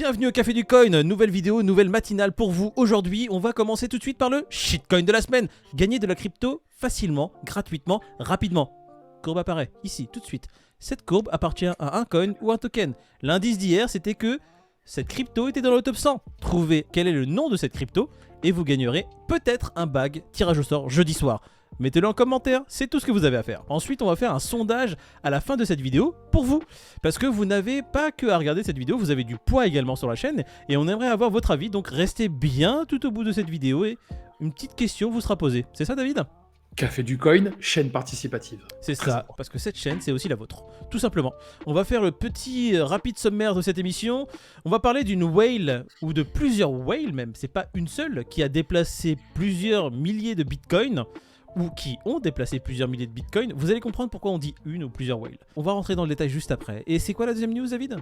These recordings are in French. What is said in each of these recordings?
Bienvenue au Café du Coin, nouvelle vidéo, nouvelle matinale pour vous. Aujourd'hui, on va commencer tout de suite par le shitcoin de la semaine. Gagner de la crypto facilement, gratuitement, rapidement. Courbe apparaît ici, tout de suite. Cette courbe appartient à un coin ou un token. L'indice d'hier, c'était que cette crypto était dans le top 100. Trouvez quel est le nom de cette crypto et vous gagnerez peut-être un bag tirage au sort jeudi soir. Mettez-le en commentaire, c'est tout ce que vous avez à faire. Ensuite, on va faire un sondage à la fin de cette vidéo pour vous. Parce que vous n'avez pas que à regarder cette vidéo, vous avez du poids également sur la chaîne. Et on aimerait avoir votre avis, donc restez bien tout au bout de cette vidéo et une petite question vous sera posée. C'est ça, David ? Café du Coin, chaîne participative. C'est ça, parce que cette chaîne, c'est aussi la vôtre. Tout simplement. On va faire le petit rapide sommaire de cette émission. On va parler d'une whale, ou de plusieurs whales même, c'est pas une seule, qui a déplacé plusieurs milliers de bitcoins, ou qui ont déplacé plusieurs milliers de bitcoins. Vous allez comprendre pourquoi on dit une ou plusieurs whales. On va rentrer dans le détail juste après. Et c'est quoi la deuxième news, David ?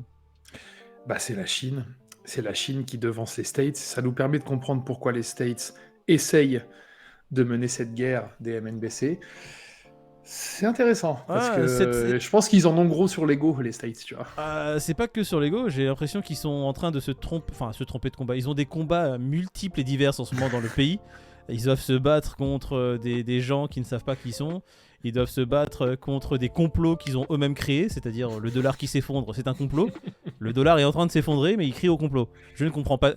Bah, c'est la Chine. C'est la Chine qui devance les States. Ça nous permet de comprendre pourquoi les States essayent de mener cette guerre des MNBC. C'est intéressant, parce que je pense qu'ils en ont gros sur l'ego, les States, tu vois. C'est pas que sur l'ego, j'ai l'impression qu'ils sont en train de se tromper de combat. Ils ont des combats multiples et divers en ce moment dans le pays. Ils doivent se battre contre des gens qui ne savent pas qui ils sont. Ils doivent se battre contre des complots qu'ils ont eux-mêmes créés, c'est-à-dire le dollar qui s'effondre, c'est un complot. Le dollar est en train de s'effondrer, mais il crie au complot. Je ne comprends pas.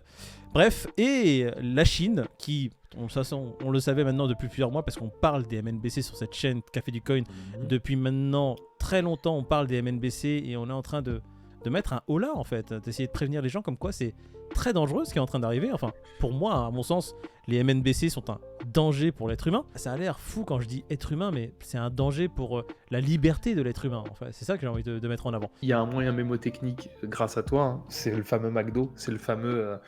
Bref, et la Chine, qui, on le savait maintenant depuis plusieurs mois, parce qu'on parle des MNBC sur cette chaîne Café du Coin depuis maintenant très longtemps, on parle des MNBC et on est en train de mettre un holà en fait, d'essayer de prévenir les gens comme quoi c'est très dangereux ce qui est en train d'arriver. Enfin, pour moi, à mon sens, les MNBC sont un danger pour l'être humain. Ça a l'air fou quand je dis être humain, mais c'est un danger pour la liberté de l'être humain. Enfin, c'est ça que j'ai envie de mettre en avant. Il y a un moyen mémotechnique grâce à toi, hein. C'est le fameux McDo, c'est le fameux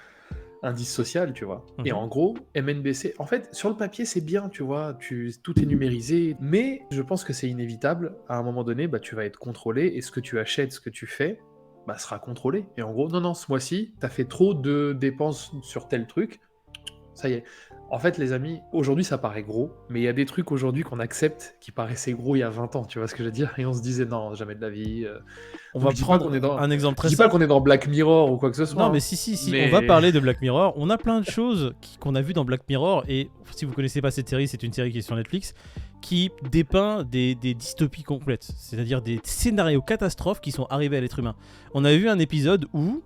indice social, tu vois. Et en gros, MNBC, en fait, sur le papier, c'est bien, tu vois, tout est numérisé, mais je pense que c'est inévitable. À un moment donné, bah, tu vas être contrôlé, et ce que tu achètes, ce que tu fais, bah, sera contrôlé. Et en gros, non, ce mois-ci, t'as fait trop de dépenses sur tel truc, ça y est. En fait, les amis, aujourd'hui, ça paraît gros, mais il y a des trucs aujourd'hui qu'on accepte qui paraissaient gros il y a 20 ans, tu vois ce que je veux dire ? Et on se disait, non, jamais de la vie. On va prendre un exemple très simple. Je dis pas qu'on est dans Black Mirror ou quoi que ce soit. Non, mais si, on va parler de Black Mirror. On a plein de choses qu'on a vues dans Black Mirror, et si vous connaissez pas cette série, c'est une série qui est sur Netflix, qui dépeint des dystopies complètes, c'est-à-dire des scénarios catastrophes qui sont arrivés à l'être humain. On avait vu un épisode où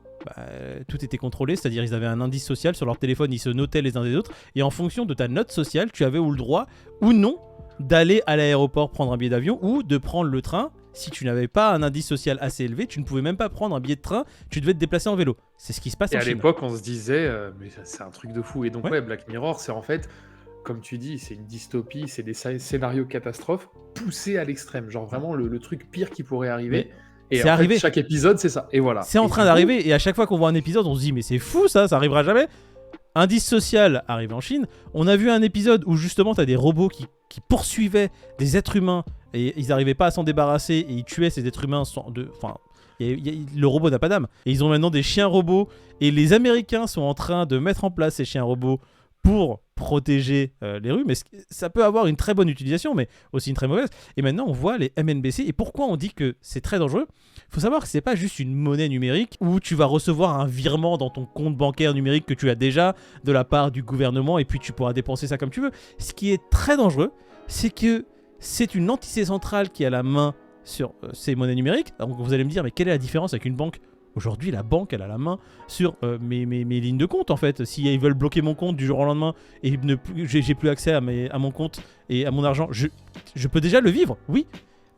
tout était contrôlé, c'est-à-dire ils avaient un indice social sur leur téléphone, ils se notaient les uns des autres, et en fonction de ta note sociale, tu avais ou le droit ou non d'aller à l'aéroport prendre un billet d'avion ou de prendre le train. Si tu n'avais pas un indice social assez élevé, tu ne pouvais même pas prendre un billet de train, tu devais te déplacer en vélo. C'est ce qui se passe en Chine. Et à l'époque, on se disait, mais c'est un truc de fou. Et donc ouais, Black Mirror, c'est en fait, comme tu dis, c'est une dystopie, c'est des scénarios catastrophes poussés à l'extrême. Genre vraiment le truc pire qui pourrait arriver. Et c'est arrivé. Chaque épisode, c'est ça. Et voilà. C'est en train d'arriver, et à chaque fois qu'on voit un épisode, on se dit, mais c'est fou ça arrivera jamais. Indice social arrivé en Chine. On a vu un épisode où justement, tu as des robots qui poursuivaient des êtres humains, et ils n'arrivaient pas à s'en débarrasser, et ils tuaient ces êtres humains le robot n'a pas d'âme. Et ils ont maintenant des chiens robots, et les Américains sont en train de mettre en place ces chiens robots pour protéger les rues, mais ça peut avoir une très bonne utilisation, mais aussi une très mauvaise. Et maintenant, on voit les MNBC. Et pourquoi on dit que c'est très dangereux ? Il faut savoir que c'est pas juste une monnaie numérique où tu vas recevoir un virement dans ton compte bancaire numérique que tu as déjà de la part du gouvernement, et puis tu pourras dépenser ça comme tu veux. Ce qui est très dangereux, c'est que c'est une entité centrale qui a la main sur ces monnaies numériques. Donc vous allez me dire, mais quelle est la différence avec une banque ? Aujourd'hui, la banque, elle a la main sur mes lignes de compte, en fait. Si ils veulent bloquer mon compte du jour au lendemain et j'ai plus accès à mon compte et à mon argent, je peux déjà le vivre, oui,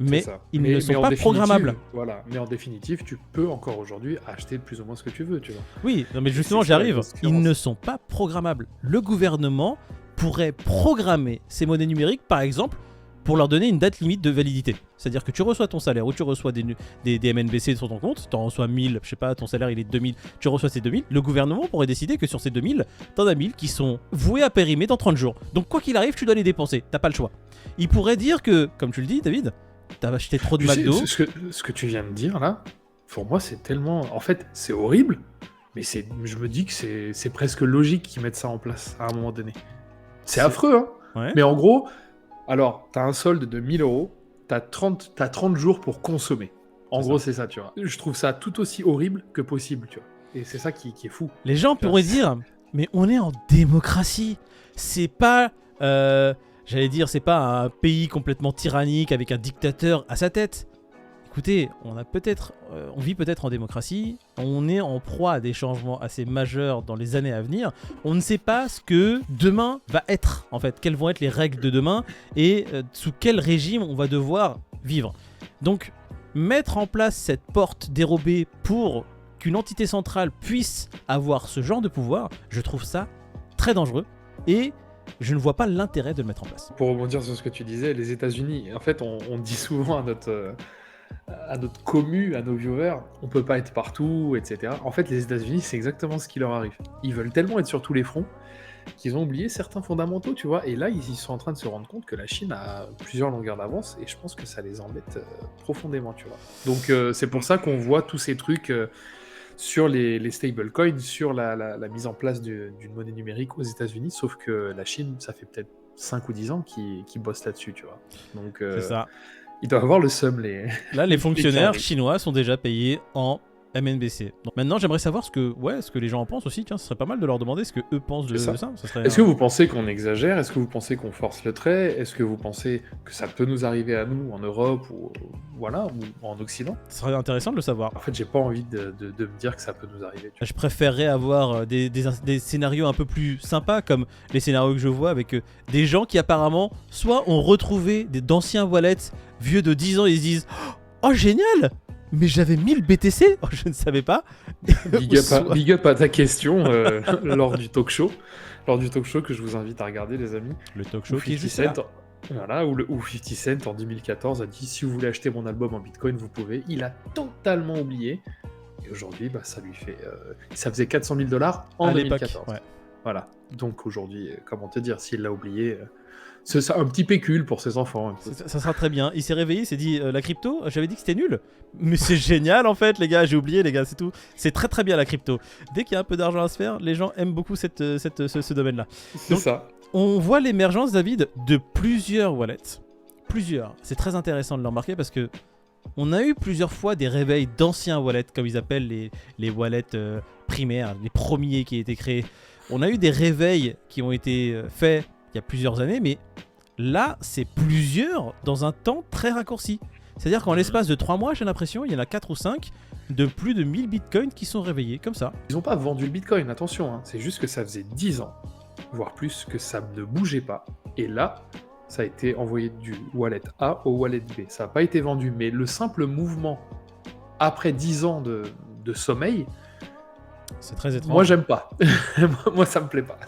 mais ils ne sont pas programmables. Voilà, mais en définitive, tu peux encore aujourd'hui acheter plus ou moins ce que tu veux, tu vois. Oui, non, mais justement, j'arrive. Ils ne sont pas programmables. Le gouvernement pourrait programmer ces monnaies numériques, par exemple, pour leur donner une date limite de validité. C'est-à-dire que tu reçois ton salaire ou tu reçois des MNBC sur ton compte, tu en reçois 1000, je sais pas, ton salaire il est 2000, tu reçois ces 2000, le gouvernement pourrait décider que sur ces 2000, t'en as 1000 qui sont voués à périmer dans 30 jours. Donc quoi qu'il arrive, tu dois les dépenser, t'as pas le choix. Il pourrait dire que, comme tu le dis David, t'as acheté trop de McDo. Ce que tu viens de dire là, pour moi c'est tellement... En fait, c'est horrible, mais je me dis que c'est presque logique qu'ils mettent ça en place à un moment donné. C'est affreux, hein. Ouais. Mais en gros... Alors, t'as un solde de 1000 €, t'as 30 jours pour consommer. En gros, c'est ça, tu vois. Je trouve ça tout aussi horrible que possible, tu vois. Et c'est ça qui est fou. Les gens pourraient dire, mais on est en démocratie. C'est pas, j'allais dire, c'est pas un pays complètement tyrannique avec un dictateur à sa tête. Écoutez, on vit peut-être en démocratie, on est en proie à des changements assez majeurs dans les années à venir. On ne sait pas ce que demain va être, en fait, quelles vont être les règles de demain et sous quel régime on va devoir vivre. Donc, mettre en place cette porte dérobée pour qu'une entité centrale puisse avoir ce genre de pouvoir, je trouve ça très dangereux et je ne vois pas l'intérêt de le mettre en place. Pour rebondir sur ce que tu disais, les États-Unis, en fait, on dit souvent à notre commu, à nos viewers, on peut pas être partout, etc. En fait, les États-Unis, c'est exactement ce qui leur arrive. Ils veulent tellement être sur tous les fronts qu'ils ont oublié certains fondamentaux, tu vois. Et là, ils sont en train de se rendre compte que la Chine a plusieurs longueurs d'avance, et je pense que ça les embête profondément, tu vois. Donc, c'est pour ça qu'on voit tous ces trucs sur les stablecoins, sur la mise en place d'une monnaie numérique aux États-Unis, sauf que la Chine, ça fait peut-être 5 ou 10 ans qu'ils bossent là-dessus, tu vois. Donc, c'est ça. Ils doivent avoir le seum, Là, les fonctionnaires chinois sont déjà payés en MNBC. Donc maintenant, j'aimerais savoir ce que les gens en pensent aussi. Tiens, ce serait pas mal de leur demander ce que eux pensent de ça. Est-ce que vous pensez qu'on exagère? Est-ce que vous pensez qu'on force le trait? Est-ce que vous pensez que ça peut nous arriver à nous, en Europe, ou en Occident? Ce serait intéressant de le savoir. En fait, j'ai pas envie de me dire que ça peut nous arriver. Je préférerais avoir des scénarios un peu plus sympas, comme les scénarios que je vois avec des gens qui apparemment, soit ont retrouvé d'anciens wallets vieux de 10 ans et ils se disent « Oh, génial ! Mais j'avais 1000 BTC, oh, je ne savais pas. » Big up à ta question lors du talk show. Lors du talk show que je vous invite à regarder, les amis. Le talk show qui est juste là. Voilà, où 50 Cent en 2014 a dit « Si vous voulez acheter mon album en Bitcoin, vous pouvez. » Il a totalement oublié. Et aujourd'hui, ça lui fait... ça faisait 400 000 $ en 2014. Ouais. Voilà. Donc aujourd'hui, comment te dire, s'il l'a oublié... c'est un petit pécule pour ses enfants. Ça sera très bien. Il s'est réveillé, il s'est dit la crypto, j'avais dit que c'était nul. Mais c'est génial en fait, les gars, j'ai oublié, les gars, c'est tout. C'est très très bien la crypto. Dès qu'il y a un peu d'argent à se faire, les gens aiment beaucoup ce domaine-là. C'est ça. On voit l'émergence, David, de plusieurs wallets. Plusieurs. C'est très intéressant de le remarquer parce que on a eu plusieurs fois des réveils d'anciens wallets, comme ils appellent les wallets primaires, les premiers qui ont été créés. On a eu des réveils qui ont été faits il y a plusieurs années, mais là, c'est plusieurs dans un temps très raccourci. C'est-à-dire qu'en l'espace de 3 mois, j'ai l'impression, il y en a 4 ou 5 de plus de 1000 bitcoins qui sont réveillés, comme ça. Ils n'ont pas vendu le bitcoin, attention, hein. C'est juste que ça faisait 10 ans, voire plus, que ça ne bougeait pas. Et là, ça a été envoyé du wallet A au wallet B. Ça n'a pas été vendu, mais le simple mouvement, après 10 ans de sommeil, c'est très étrange. Moi, j'aime pas. Moi, ça me plaît pas.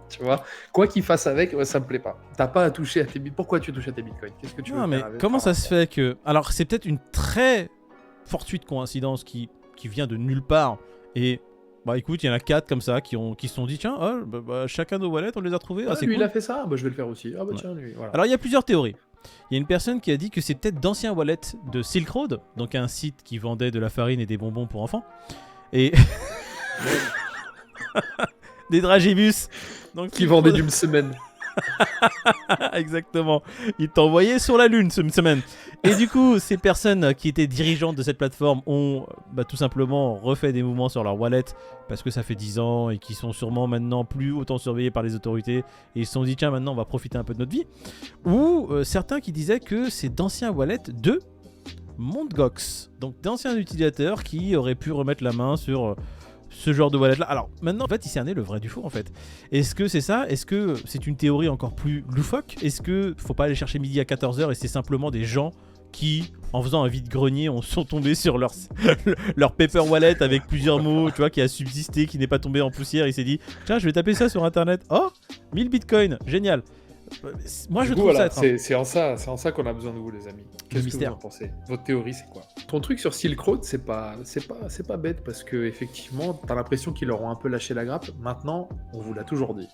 Tu vois, quoi qu'il fasse avec, ça me plaît pas. T'as pas à toucher à tes bitcoins. Pourquoi tu touches à tes bitcoins? Qu'est-ce que tu veux faire avec? Comment ça se fait que... Alors, c'est peut-être une très fortuite coïncidence qui vient de nulle part. Et, écoute, il y en a 4 comme ça qui se sont dit, tiens, chacun nos wallets, on les a retrouvés. Lui, cool. Il a fait ça, je vais le faire aussi. Tiens, lui, voilà. Alors, il y a plusieurs théories. Il y a une personne qui a dit que c'est peut-être d'anciens wallets de Silk Road, donc un site qui vendait de la farine et des bonbons pour enfants. Et... des dragibus donc, qui vendaient d'une semaine. Exactement. Ils t'envoyaient sur la lune cette semaine. Et du coup, ces personnes qui étaient dirigeantes de cette plateforme ont tout simplement refait des mouvements sur leur wallet parce que ça fait 10 ans et qu'ils sont sûrement maintenant plus autant surveillés par les autorités. Et ils se sont dit, tiens, maintenant on va profiter un peu de notre vie. Ou certains qui disaient que c'est d'anciens wallets de Mt. Gox. Donc d'anciens utilisateurs qui auraient pu remettre la main sur... ce genre de wallet là. Alors maintenant en fait il s'est né le vrai du faux en fait. Est-ce que c'est ça? Est-ce que c'est une théorie encore plus loufoque? Est-ce que faut pas aller chercher midi à 14h et c'est simplement des gens qui en faisant un vide-grenier sont tombés sur leur paper wallet avec plusieurs mots, tu vois, qui a subsisté, qui n'est pas tombé en poussière, il s'est dit tiens je vais taper ça sur internet, oh 1000 bitcoins, génial. Moi je trouve ça étrange. C'est en ça qu'on a besoin de vous les amis. Qu'est-ce que vous en pensez? Votre théorie c'est quoi? Ton truc sur Silk Road c'est pas bête parce que effectivement t'as l'impression qu'ils leur ont un peu lâché la grappe. Maintenant on vous l'a toujours dit.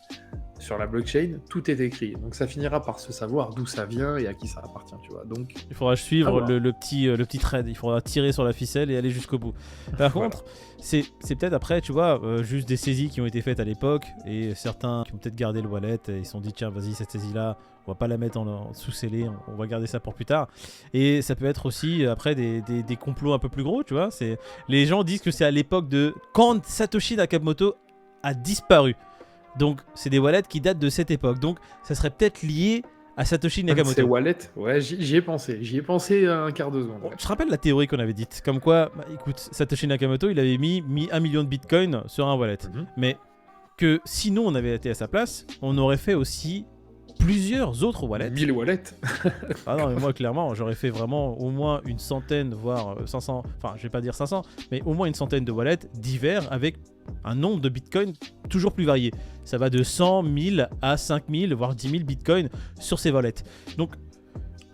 sur la blockchain, tout est écrit. Donc ça finira par se savoir d'où ça vient et à qui ça appartient, tu vois. Donc il faudra suivre le petit thread, il faudra tirer sur la ficelle et aller jusqu'au bout. Par contre, c'est peut-être après, tu vois, juste des saisies qui ont été faites à l'époque et certains qui ont peut-être gardé le wallet et ils se sont dit tiens, vas-y, cette saisie-là, on va pas la mettre en sous-scellé, on va garder ça pour plus tard. Et ça peut être aussi après des complots un peu plus gros, tu vois. Les gens disent que c'est à l'époque de quand Satoshi Nakamoto a disparu. Donc c'est des wallets qui datent de cette époque. Donc ça serait peut-être lié à Satoshi Nakamoto. Ces wallets, ouais, j'y ai pensé un quart de seconde. Ouais. Je te rappelle la théorie qu'on avait dite, comme quoi, écoute, Satoshi Nakamoto, il avait mis 1 million de bitcoins sur un wallet. Mais que sinon on avait été à sa place, on aurait fait aussi plusieurs autres wallets. 1000 wallets. Ah non, mais moi clairement, j'aurais fait vraiment au moins une centaine, voire 500, enfin je vais pas dire 500, mais au moins une centaine de wallets divers avec un nombre de bitcoins toujours plus varié. Ça va de 100, 1000 à 5000, voire 10 000 bitcoins sur ces wallets. Donc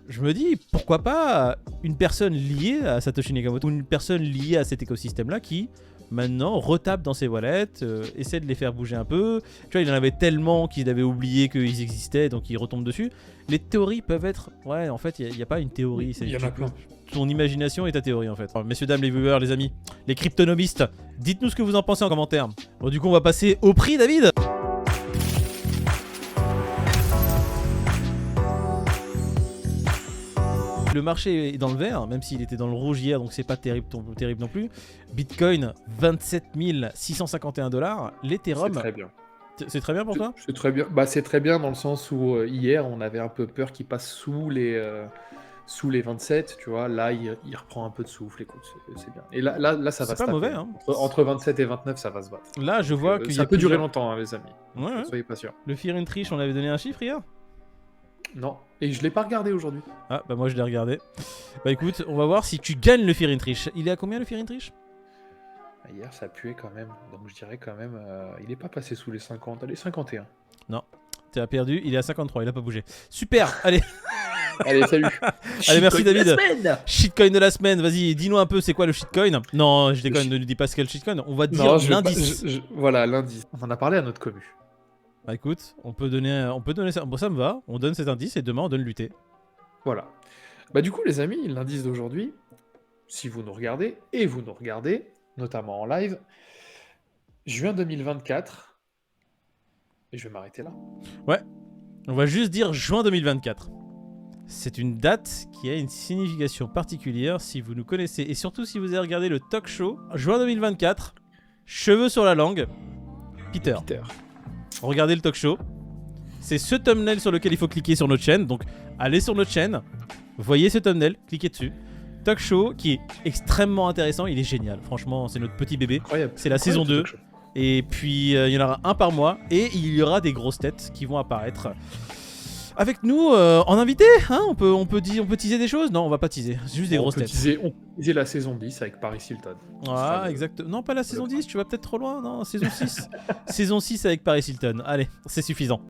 je me dis, pourquoi pas une personne liée à Satoshi Nakamoto ou une personne liée à cet écosystème-là qui maintenant retape dans ses wallets, essaie de les faire bouger un peu. Tu vois, il en avait tellement qu'il avait oublié qu'ils existaient, donc il retombe dessus. Les théories peuvent être... Ouais, en fait, il n'y a pas une théorie. Il y en a plein. Ton imagination est ta théorie, en fait. Alors, messieurs, dames, les viewers, les amis, les cryptonomistes, dites-nous ce que vous en pensez en commentaire. Bon, du coup, on va passer au prix, David. Le marché est dans le vert, même s'il était dans le rouge hier, donc c'est pas terrible non plus. Bitcoin, 27 651 $. L'Ethereum... C'est très bien. C'est très bien pour toi ? C'est très bien. Bah, c'est très bien dans le sens où hier, on avait un peu peur qu'il passe sous les 27, tu vois. Là, il reprend un peu de souffle, écoute, c'est bien. Et là ça va se taper. C'est pas mauvais, hein. Entre 27 et 29, ça va se battre. Là, je vois que ça peut durer longtemps, hein, les amis. Ouais. Soyez pas sûrs. Le Fear and Trish, on avait donné un chiffre hier ? Non, et je l'ai pas regardé aujourd'hui. Ah, bah moi je l'ai regardé. Bah écoute, on va voir si tu gagnes le Fear and Trish. Il est à combien le Fear and Trish ? Hier, ça puait quand même, donc je dirais quand même, il est pas passé sous les 50, allez, 51. Non, tu as perdu, il est à 53, il a pas bougé. Super, allez. Allez, salut. Allez, merci David. Shitcoin de la semaine, vas-y, dis-nous un peu c'est quoi le shitcoin. Non, je déconne, ne nous dis pas ce qu'est le shitcoin, on va dire l'indice. Voilà, l'indice. On en a parlé à notre commu. Bah écoute, on peut donner ça. Bon, ça me va, on donne cet indice et demain on donne l'UT. Voilà. Bah du coup, les amis, l'indice d'aujourd'hui, si vous nous regardez, et vous nous regardez, notamment en live, juin 2024, et je vais m'arrêter là. Ouais, on va juste dire juin 2024. C'est une date qui a une signification particulière si vous nous connaissez, et surtout si vous avez regardé le talk show, juin 2024, cheveux sur la langue, Peter. Regardez le talk show. C'est ce thumbnail sur lequel il faut cliquer sur notre chaîne. Donc allez sur notre chaîne, voyez ce thumbnail, cliquez dessus. Talk show qui est extrêmement intéressant, il est génial. Franchement, c'est notre petit bébé. Incroyable. C'est la saison 2. Et puis il y en aura un par mois. Et il y aura des grosses têtes qui vont apparaître avec nous en invité. Hein, on peut teaser des choses. Non, on va pas teaser. C'est juste des grosses têtes. On peut teaser la saison 10 avec Paris Hilton. Ah, exact. Non, pas la saison 10, tu vas peut-être trop loin. Non, saison 6. Saison 6 avec Paris Hilton. Allez, c'est suffisant.